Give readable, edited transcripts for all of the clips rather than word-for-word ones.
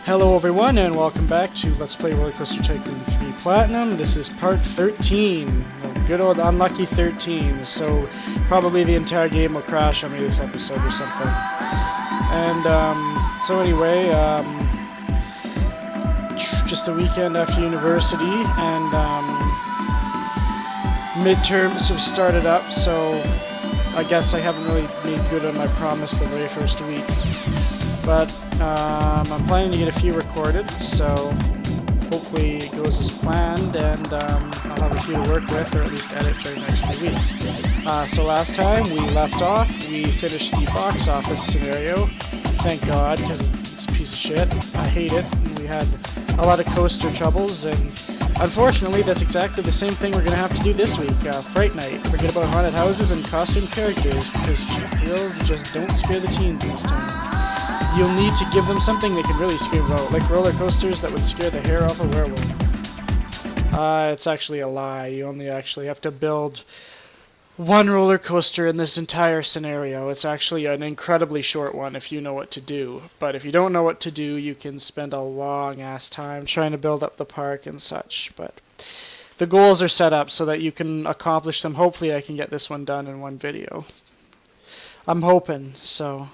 Hello everyone and welcome back to Let's Play Roller Coaster Tycoon 3 Platinum. This is part 13, good old unlucky 13, so probably the entire game will crash on me this episode or something. And so anyway, just a weekend after university and midterms have started up, so I guess I haven't really made good on my promise the very first week. But I'm planning to get a few recorded, so hopefully it goes as planned, and I'll have a few to work with, or at least edit during the next few weeks. So last time we left off, we finished the box office scenario, thank God, because it's a piece of shit. I hate it, and we had a lot of coaster troubles, and unfortunately that's exactly the same thing we're going to have to do this week, Fright Night. Forget about haunted houses and costume characters, because thrills just don't scare the teens this time. You'll need to give them something they can really scream about, like roller coasters that would scare the hair off a werewolf. It's actually a lie. You only actually have to build one roller coaster in this entire scenario. It's actually an incredibly short one if you know what to do. But if you don't know what to do, you can spend a long ass time trying to build up the park and such. But the goals are set up so that you can accomplish them. Hopefully I can get this one done in one video. I'm hoping, so...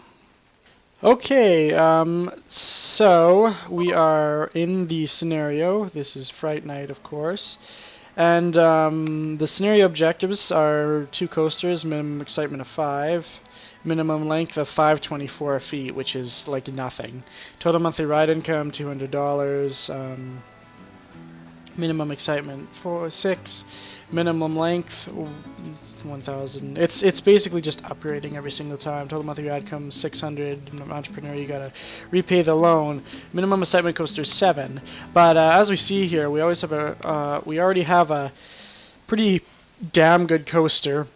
Okay, so we are in the scenario. This is Fright Night, of course. And the scenario objectives are 2 coasters, minimum excitement of 5, minimum length of 524 feet, which is like nothing. Total monthly ride income, $200, minimum excitement 6, minimum length 1,000. It's basically just upgrading every single time. Total monthly ride comes 600. Entrepreneur, you gotta repay the loan. Minimum excitement coaster 7. But as we see here, we always have we already have a pretty damn good coaster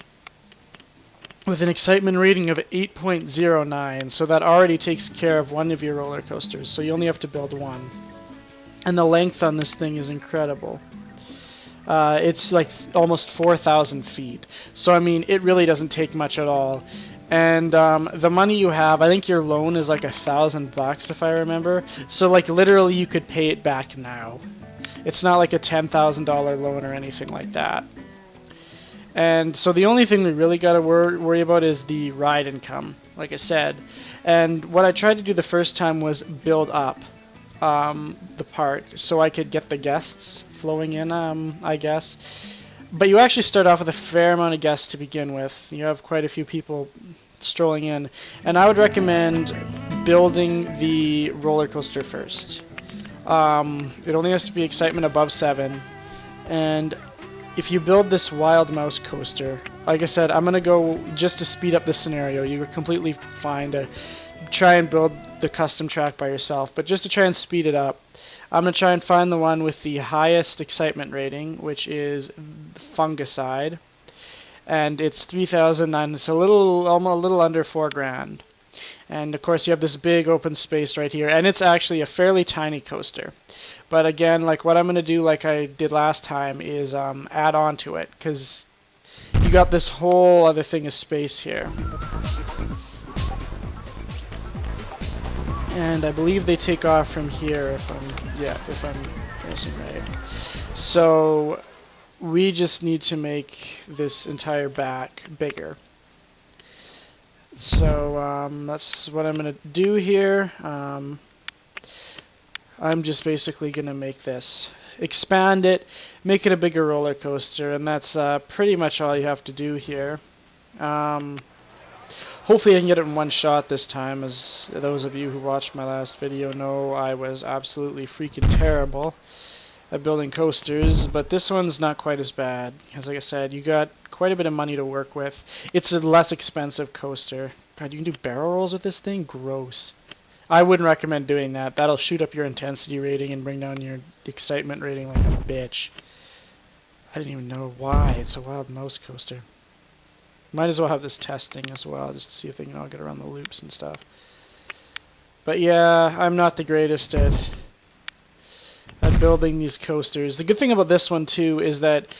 with an excitement rating of 8.09. So that already takes care of one of your roller coasters. So you only have to build one. And the length on this thing is incredible. It's like almost 4,000 feet. So, I mean, it really doesn't take much at all. And the money you have, I think your loan is like $1,000 if I remember. So, like, literally you could pay it back now. It's not like a $10,000 loan or anything like that. And so the only thing we really got to worry about is the ride income, like I said. And what I tried to do the first time was build up the park so I could get the guests flowing in, I guess. But you actually start off with a fair amount of guests to begin with. You have quite a few people strolling in. And I would recommend building the roller coaster first. It only has to be excitement above 7. And if you build this Wild Mouse coaster, like I said, I'm going to go just to speed up the scenario. You're completely fine to try and build the custom track by yourself. But just to try and speed it up, I'm going to try and find the one with the highest excitement rating, which is Fungicide. And it's 3,009, so almost a little under $4,000. And of course you have this big open space right here, and it's actually a fairly tiny coaster. But again, like what I'm going to do like I did last time is add on to it, because you got this whole other thing of space here. And I believe they take off from here if I'm guessing right. So we just need to make this entire back bigger. So that's what I'm going to do here. I'm just basically going to make this, expand it, make it a bigger roller coaster, and that's pretty much all you have to do here. Hopefully I can get it in one shot this time, as those of you who watched my last video know I was absolutely freaking terrible at building coasters, but this one's not quite as bad, because like I said, you got quite a bit of money to work with. It's a less expensive coaster. God, you can do barrel rolls with this thing? Gross. I wouldn't recommend doing that. That'll shoot up your intensity rating and bring down your excitement rating like a bitch. I didn't even know why. It's a Wild Mouse coaster. Might as well have this testing as well, just to see if they can all get around the loops and stuff. But yeah, I'm not the greatest at building these coasters. The good thing about this one too is that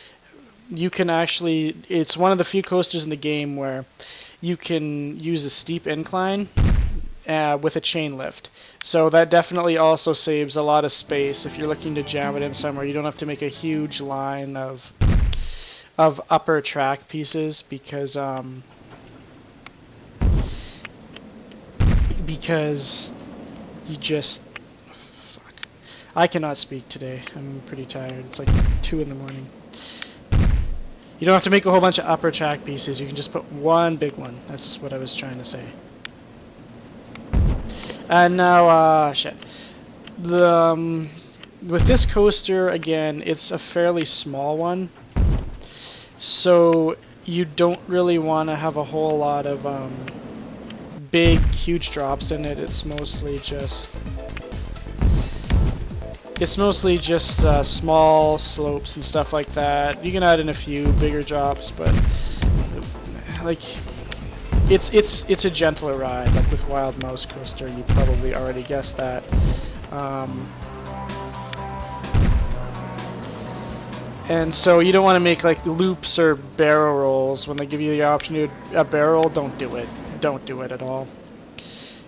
you can actually, it's one of the few coasters in the game where you can use a steep incline with a chain lift. So that definitely also saves a lot of space if you're looking to jam it in somewhere. You don't have to make a huge line of upper track pieces because you just fuck. I cannot speak today. I'm pretty tired. It's like 2 in the morning. You don't have to make a whole bunch of upper track pieces. You can just put one big one. That's what I was trying to say. And now, shit. With this coaster, again, it's a fairly small one. So you don't really want to have a whole lot of big, huge drops in it. It's mostly just small slopes and stuff like that. You can add in a few bigger drops, but like it's a gentler ride. Like with Wild Mouse Coaster, you probably already guessed that. And so you don't want to make like loops or barrel rolls when they give you the option to do a barrel. Don't do it. Don't do it at all.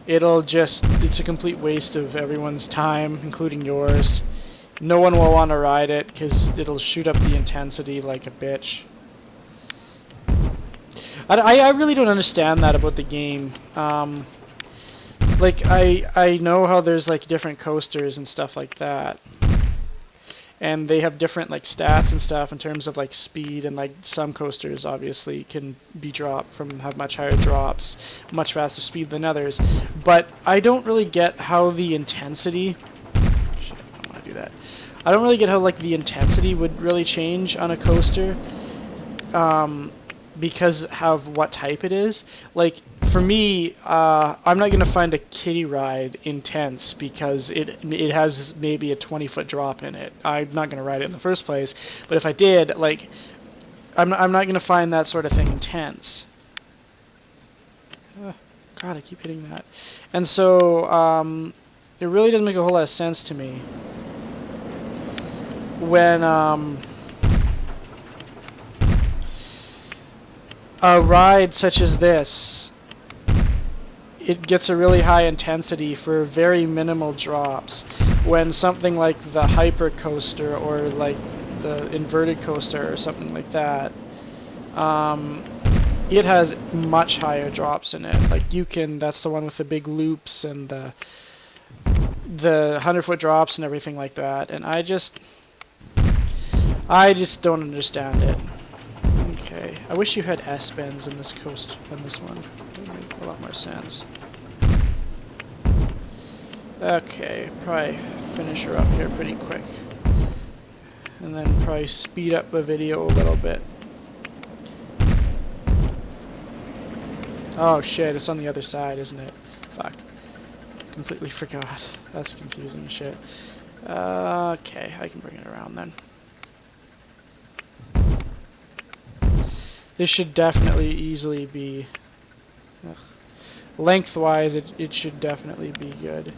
It's a complete waste of everyone's time, including yours. No one will want to ride it because it'll shoot up the intensity like a bitch. I really don't understand that about the game. Like I know how there's like different coasters and stuff like that. And they have different like stats and stuff in terms of like speed, and like some coasters obviously can be dropped have much higher drops, much faster speed than others. But I don't really get how the intensity shit, I don't want to do that. I don't really get how like the intensity would really change on a coaster because of what type it is. Like for me, I'm not gonna find a kiddie ride intense because it has maybe a 20-foot drop in it. I'm not gonna ride it in the first place. But if I did, like, I'm not gonna find that sort of thing intense. God, I keep hitting that. And so it really doesn't make a whole lot of sense to me when a ride such as this, it gets a really high intensity for very minimal drops, when something like the hyper coaster or like the inverted coaster or something like that, it has much higher drops in it. Like that's the one with the big loops and the 100-foot drops and everything like that, and I just don't understand it. Okay, I wish you had S-bends in this one. It would make a lot more sense. Okay, probably finish her up here pretty quick. And then probably speed up the video a little bit. Oh shit, it's on the other side, isn't it? Fuck. Completely forgot. That's confusing shit. Okay, I can bring it around then. This should definitely easily be... lengthwise, it should definitely be good.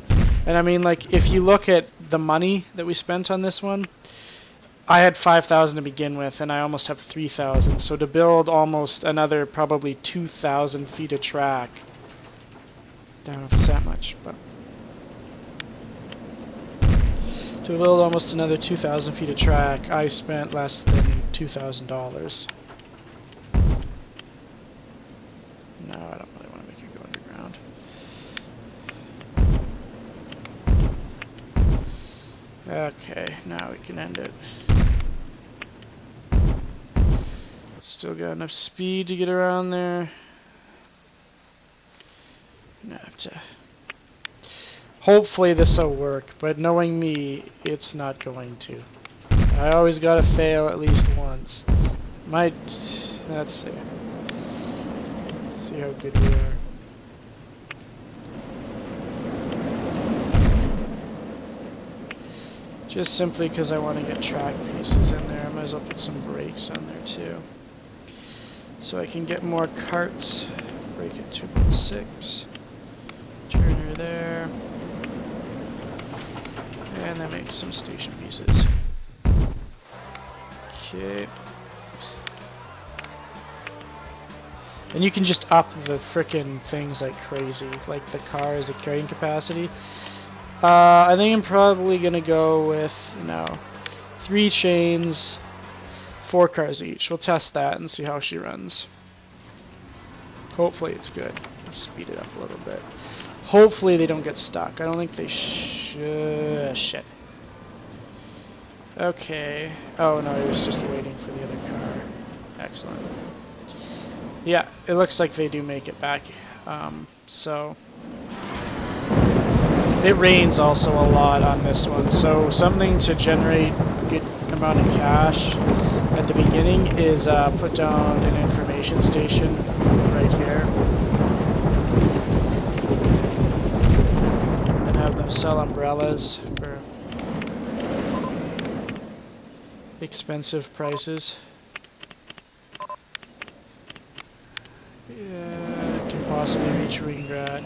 And I mean, like, if you look at the money that we spent on this one, I had 5,000 to begin with, and I almost have 3,000. So to build almost another probably 2,000 feet of track, I don't know if it's that much, but to build almost another 2,000 feet of track, I spent less than $2,000. No, I don't really want to make it go underground. Okay, now we can end it. Still got enough speed to get around there. Gonna have to... Hopefully this will work, but knowing me, it's not going to. I always gotta fail at least once. Might... Let's see. See how good we are. Just simply because I want to get track pieces in there, I might as well put some brakes on there too. So I can get more carts. Brake at 2.6. Turner there. And then make some station pieces. Okay. And you can just up the frickin' things like crazy, like the car's carrying capacity. I think I'm probably gonna go with, you know, 3 chains, 4 cars each. We'll test that and see how she runs. Hopefully it's good. Let's speed it up a little bit. Hopefully they don't get stuck. I don't think they should. Shit. Okay. Oh no, he was just waiting for the other car. Excellent. Yeah, it looks like they do make it back. So it rains also a lot on this one. So something to generate a good amount of cash at the beginning is put down an information station right here. And have them sell umbrellas for expensive prices. Yeah, can possibly reach Ringrat.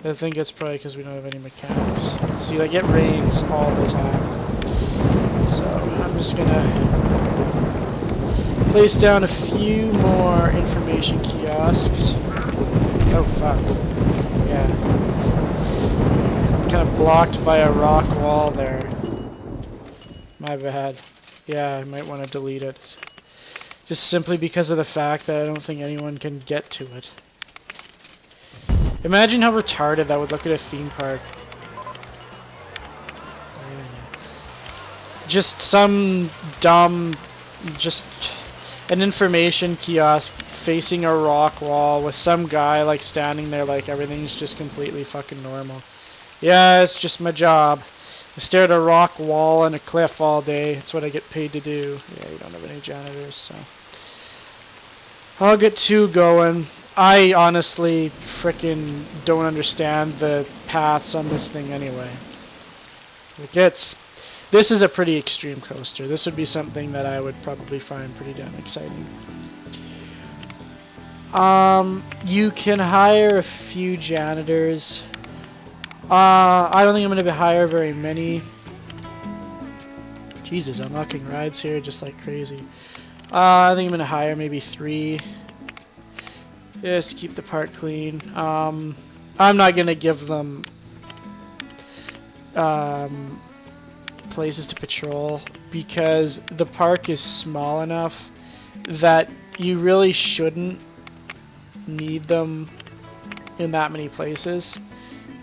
I think it's probably because we don't have any mechanics. See, like, it rains all the time. So I'm just gonna place down a few more information kiosks. Oh fuck. Yeah. Kind of blocked by a rock wall there. My bad. Yeah, I might want to delete it. Just simply because of the fact that I don't think anyone can get to it. Imagine how retarded that would look at a theme park. Just some dumb, just an information kiosk facing a rock wall with some guy like standing there like everything's just completely fucking normal. Yeah, it's just my job. I stare at a rock wall and a cliff all day. It's what I get paid to do. Yeah, you don't have any janitors, so I'll get 2 going. I honestly frickin' don't understand the paths on this thing anyway. This is a pretty extreme coaster. This would be something that I would probably find pretty damn exciting. You can hire a few janitors. I don't think I'm going to hire very many. Jesus, unlocking rides here just like crazy. I think I'm going to hire maybe 3. Just to keep the park clean. I'm not going to give them places to patrol because the park is small enough that you really shouldn't need them in that many places.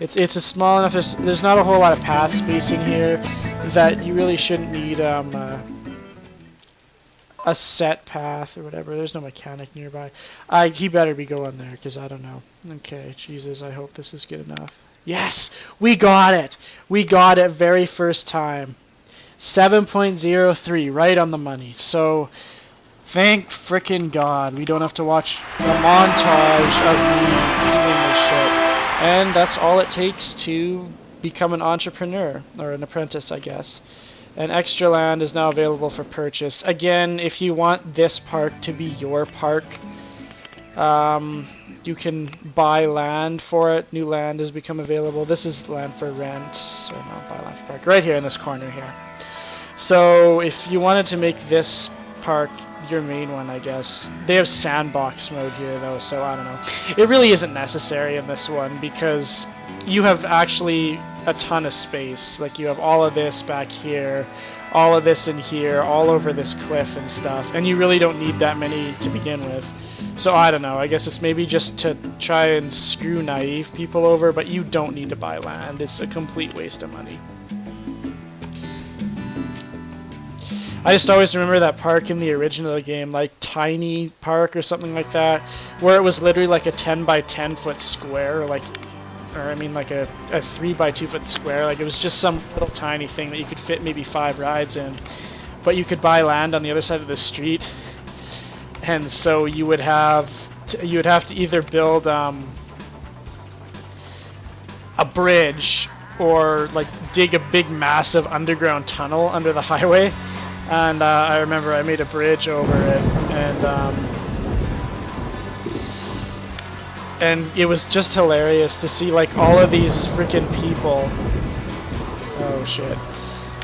It's a small enough, there's not a whole lot of path spacing here that you really shouldn't need a set path or whatever. There's no mechanic nearby. He better be going there because I don't know. Okay, Jesus, I hope this is good enough. Yes, we got it. We got it very first time. 7.03, right on the money. So thank frickin' God we don't have to watch a montage of me doing this shit. And that's all it takes to become an entrepreneur, or an apprentice, I guess. And extra land is now available for purchase. Again, if you want this park to be your park, you can buy land for it. New land has become available. This is land for rent. Or no, buy land for park. Right here in this corner here. So if you wanted to make this park your main one, I guess. They have sandbox mode here though, so I don't know. It really isn't necessary in this one because you have actually a ton of space. Like you have all of this back here, all of this in here, all over this cliff and stuff, and you really don't need that many to begin with. So I don't know, I guess it's maybe just to try and screw naive people over, but you don't need to buy land. It's a complete waste of money. I just always remember that park in the original game, like Tiny Park or something like that, where it was literally like a 10 by 10 foot square, like a 3 by 2 foot square. Like it was just some little tiny thing that you could fit maybe 5 rides in, but you could buy land on the other side of the street, and so you would have to either build a bridge or like dig a big massive underground tunnel under the highway. And I remember I made a bridge over it, and it was just hilarious to see like all of these freaking people. Oh shit.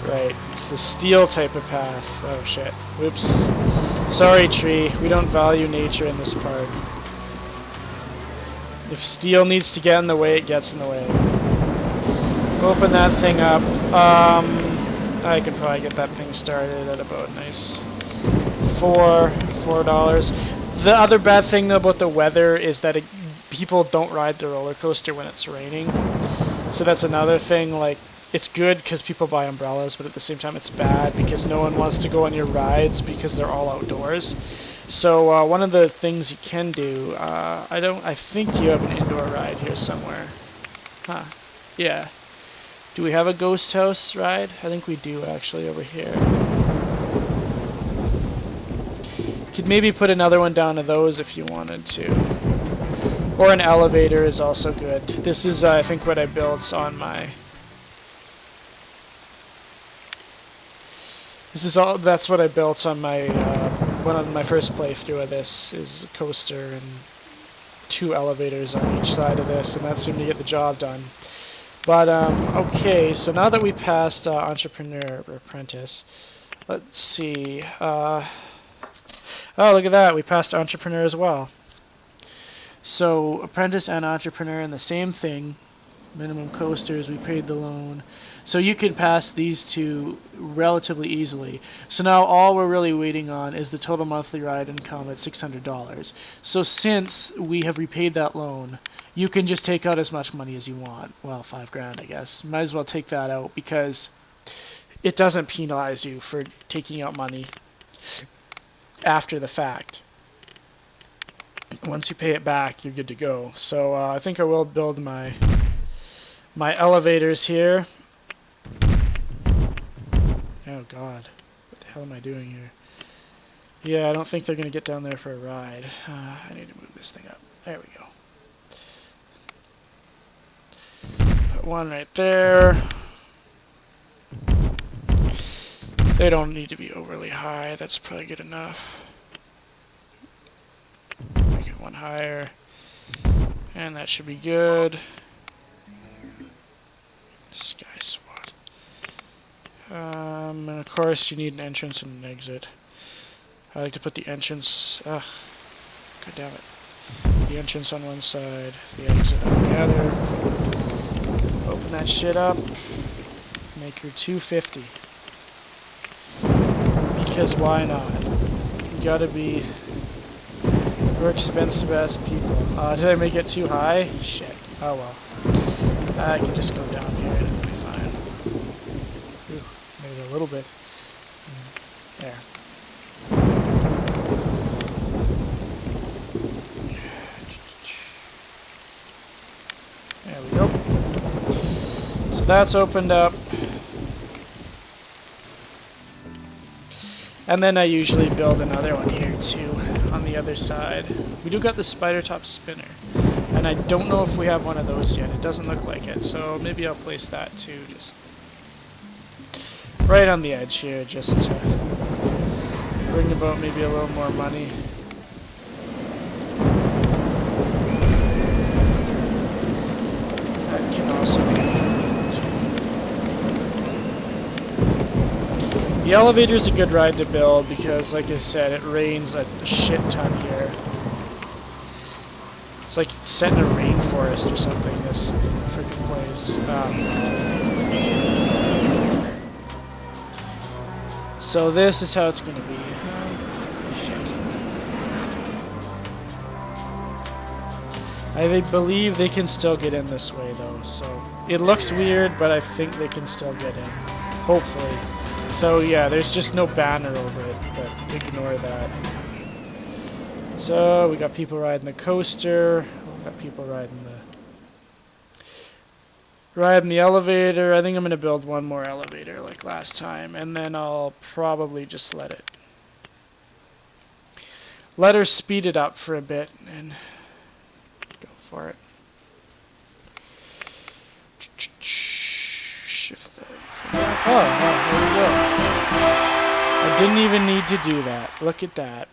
Right, it's the steel type of path. Oh shit. Whoops. Sorry tree, we don't value nature in this park. If steel needs to get in the way, it gets in the way. Open that thing up. I could probably get that thing started at about nice $4. The other bad thing though about the weather is that people don't ride the roller coaster when it's raining. So that's another thing. Like, it's good because people buy umbrellas, but at the same time it's bad because no one wants to go on your rides because they're all outdoors. So one of the things you can do, I think you have an indoor ride here somewhere. Huh. Yeah. Do we have a ghost house ride? I think we do actually over here. Could maybe put another one down of those if you wanted to. Or an elevator is also good. This is, I think, what I built on my... That's what I built on my, one of my first playthrough of this, is a coaster and 2 elevators on each side of this, and that seemed to get the job done. But, okay, so now that we passed Entrepreneur or Apprentice, let's see, oh, look at that, we passed Entrepreneur as well. So, Apprentice and Entrepreneur in the same thing. Minimum coasters, we paid the loan. So you can pass these two relatively easily. So now all we're really waiting on is the total monthly ride income at $600. So since we have repaid that loan, you can just take out as much money as you want. Well, $5,000, I guess. Might as well take that out because it doesn't penalize you for taking out money after the fact. Once you pay it back, you're good to go. So I think I will build my elevators here. Oh god, what the hell am I doing here? Yeah, I don't think they're going to get down there for a ride. I need to move this thing up. There we go. Put one right there. They don't need to be overly high, that's probably good enough. Make it one higher. And that should be good. Sky SWAT. And of course you need an entrance and an exit. I like to put the entrance, god damn it. The entrance on one side, the exit on the other. Open that shit up. Make her 250. Because why not? You gotta be, we're expensive ass people. Did I make it too high? Shit. Oh well. I can just go down here and it'll be fine. Ooh, maybe a little bit. There. There we go. So that's opened up. And then I usually build another one here too, on the other side. We do got the spider top spinner. And I don't know if we have one of those yet. It doesn't look like it, so maybe I'll place that too, just right on the edge here, just to bring about maybe a little more money. That can also be... The elevator's a good ride to build because, like I said, it rains a shit ton here. It's like it's set in a rainforest or something, this freaking place. So this is how it's going to be. I believe they can still get in this way though, so it looks weird, but I think they can still get in. Hopefully. So yeah, there's just no banner over it, but ignore that. So we got people riding the coaster, we got people riding the elevator. I think I'm gonna build one more elevator like last time, and then I'll probably just let her speed it up for a bit and go for it. Shift that. Oh, there we go. I didn't even need to do that. Look at that.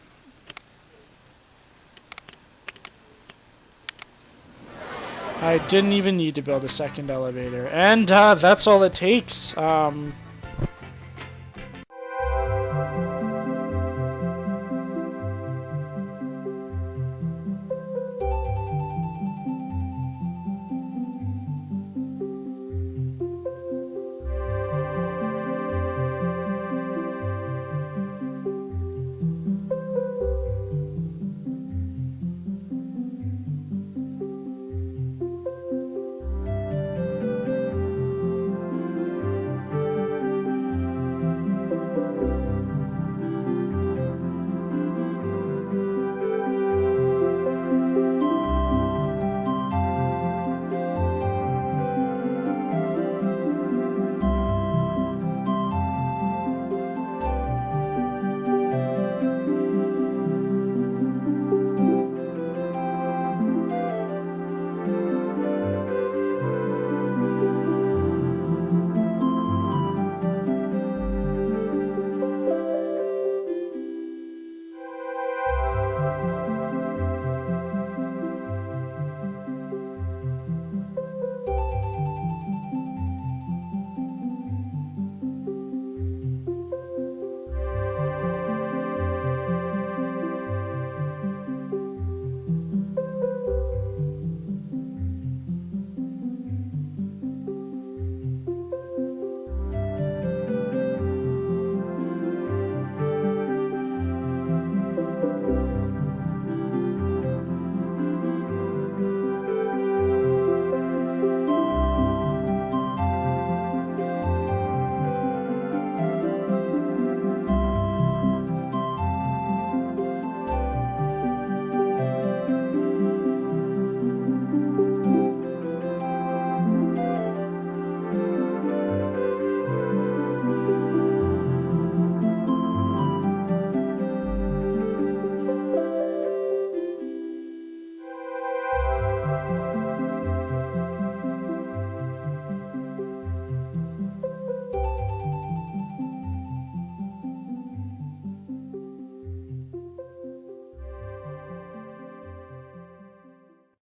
I didn't even need to build a second elevator, and that's all it takes.